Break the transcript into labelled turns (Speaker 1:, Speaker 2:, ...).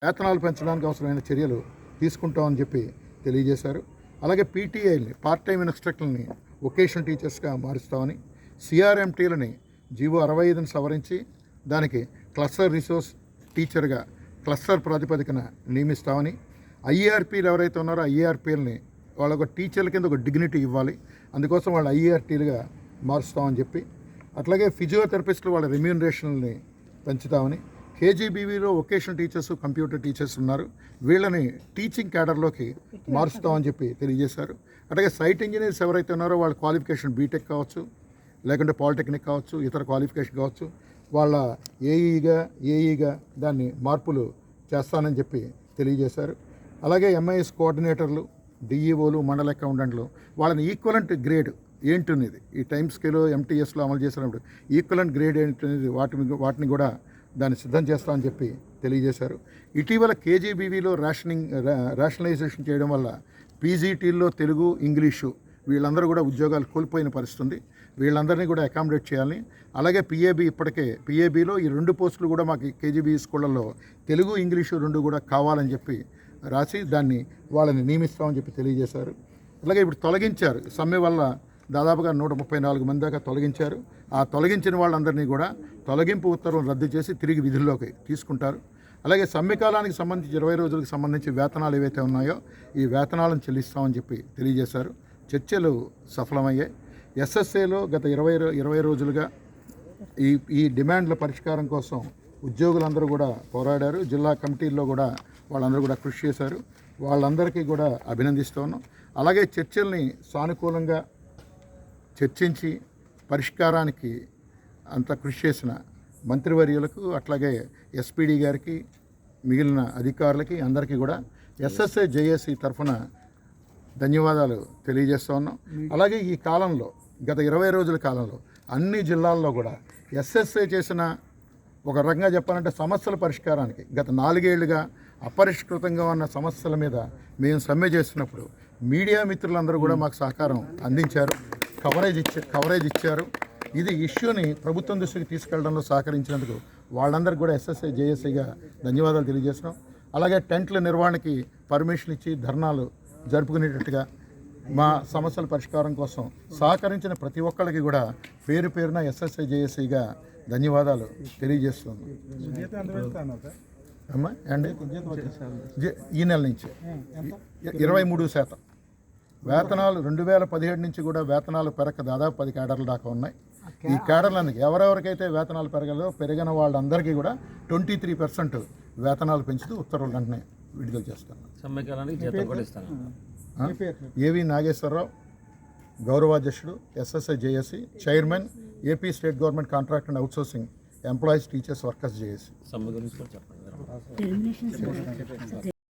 Speaker 1: వేతనాలు పెంచడానికి అవసరమైన చర్యలు తీసుకుంటామని చెప్పి తెలియజేశారు. అలాగే పీటీఐని పార్ట్ టైం ఇన్స్ట్రక్టర్ని వొకేషనల్ టీచర్స్గా మారుస్తామని, సిఆర్ఎంటీలని జీవో 65ని సవరించి దానికి క్లస్టర్ రిసోర్స్ టీచర్గా క్లస్టర్ ప్రాతిపదికన నియమిస్తామని, ఐఏఆర్పీలు ఎవరైతే ఉన్నారో ఐఏఆర్పీలని వాళ్ళొక టీచర్ల కింద ఒక డిగ్నిటీ ఇవ్వాలి, అందుకోసం వాళ్ళు ఐఏఆర్టీలుగా మారుస్తామని చెప్పి, అట్లాగే ఫిజియోథెరపిస్టులు వాళ్ళ రెమ్యూనరేషన్ని పెంచుతామని, కేజీబీవీలో వొకేషనల్ టీచర్స్ కంప్యూటర్ టీచర్స్ ఉన్నారు, వీళ్ళని టీచింగ్ క్యాడర్లోకి మారుస్తామని చెప్పి తెలియజేశారు. అట్లాగే సైట్ ఇంజనీర్స్ ఎవరైతే ఉన్నారో వాళ్ళ క్వాలిఫికేషన్ బీటెక్ కావచ్చు, లేకుంటే పాలిటెక్నిక్ కావచ్చు, ఇతర క్వాలిఫికేషన్ కావచ్చు, వాళ్ళ ఏఈగా దాన్ని మార్పులు చేస్తానని చెప్పి తెలియజేశారు. అలాగే ఎంఐఎస్ కోఆర్డినేటర్లు, డిఈఓలు, మండల అకౌంటెంట్లు వాళ్ళని ఈక్వలెంట్ గ్రేడ్ ఏంటనేది ఈ టైం స్కేలో ఎంటీఎస్లో అమలు చేసినప్పుడు ఈక్వలెంట్ గ్రేడ్ ఏంటనేది వాటిని కూడా దాన్ని సిద్ధం చేస్తామని చెప్పి తెలియజేశారు. ఇటీవల కేజీబీవీలో రేషనలైజేషన్ చేయడం వల్ల పీజీటీల్లో తెలుగు, ఇంగ్లీషు వీళ్ళందరూ కూడా ఉద్యోగాలు కోల్పోయిన పరిస్థితి ఉంది. వీళ్ళందరినీ కూడా అకామిడేట్ చేయాలని, అలాగే పిఏబీలో ఈ 2 పోస్టులు కూడా మాకు కేజీబీ స్కూళ్ళల్లో తెలుగు, ఇంగ్లీషు 2 కూడా కావాలని చెప్పి రాసి దాన్ని వాళ్ళని నియమిస్తామని చెప్పి తెలియజేశారు. అలాగే ఇప్పుడు తొలగించారు, సమ్మె వల్ల దాదాపుగా 134 మంది దాకా తొలగించారు. ఆ తొలగించిన వాళ్ళందరినీ కూడా తొలగింపు ఉత్తర్వులు రద్దు చేసి తిరిగి విధుల్లోకి తీసుకుంటారు. అలాగే సమ్మె కాలానికి సంబంధించి 20 రోజులకు సంబంధించి వేతనాలు ఏవైతే ఉన్నాయో ఈ వేతనాలను చెల్లిస్తామని చెప్పి తెలియజేశారు. చర్చలు సఫలమయ్యాయి. ఎస్ఎస్ఏలో గత 20 రోజులుగా ఈ డిమాండ్ల పరిష్కారం కోసం ఉద్యోగులందరూ కూడా పోరాడారు. జిల్లా కమిటీల్లో కూడా వాళ్ళందరూ కూడా కృషి చేశారు. వాళ్ళందరికీ కూడా అభినందిస్తూ ఉన్నాం. అలాగే చర్చల్ని సానుకూలంగా చర్చించి పరిష్కారానికి అంత కృషి చేసిన మంత్రివర్యులకు, అట్లాగే ఎస్పీడీ గారికి, మిగిలిన అధికారులకి అందరికీ కూడా ఎస్ఎస్ఏ జేఏసీ తరఫున ధన్యవాదాలు తెలియజేస్తూ ఉన్నాం. అలాగే ఈ కాలంలో గత 20 రోజుల కాలంలో అన్ని జిల్లాల్లో కూడా ఎస్ఎస్ఏ చేసిన ఒక రకంగా చెప్పాలంటే సమస్యల పరిష్కారానికి గత 4 ఏళ్లుగా అపరిష్కృతంగా ఉన్న సమస్యల మీద మేము సమ్మె చేస్తున్నప్పుడు మీడియా మిత్రులందరూ కూడా మాకు సహకారం అందించారు, కవరేజ్ ఇచ్చారు. ఇది ఇష్యూని ప్రభుత్వం దృష్టికి తీసుకెళ్లడంలో సహకరించినందుకు వాళ్ళందరికీ కూడా ఎస్ఎస్ఏ జేఏసీగా ధన్యవాదాలు తెలియజేస్తున్నాం. అలాగే టెంట్ల నిర్వహణకి పర్మిషన్ ఇచ్చి ధర్నాలు జరుపుకునేటట్టుగా మా సమస్యల పరిష్కారం కోసం సహకరించిన ప్రతి ఒక్కరికి కూడా పేరున ఎస్ఎస్ఏ జేఏసీగా ధన్యవాదాలు తెలియజేస్తున్నాం. అమ్మా అండి, ఈ నెల నుంచి 23% వేతనాలు 2017 నుంచి కూడా వేతనాలు పెరగక దాదాపు 10 కేడర్ల దాకా ఉన్నాయి. ఈ కేడర్లను ఎవరెవరికైతే వేతనాలు పెరిగిన వాళ్ళందరికీ కూడా 23% వేతనాలు పెంచుతూ ఉత్తర్వులు వెంటనే విడుదల చేస్తాను. ఏవి నాగేశ్వరరావు, గౌరవాధ్యక్షుడు, SSI JAC, chairman, AP state government contract and outsourcing employees teachers workers JAC.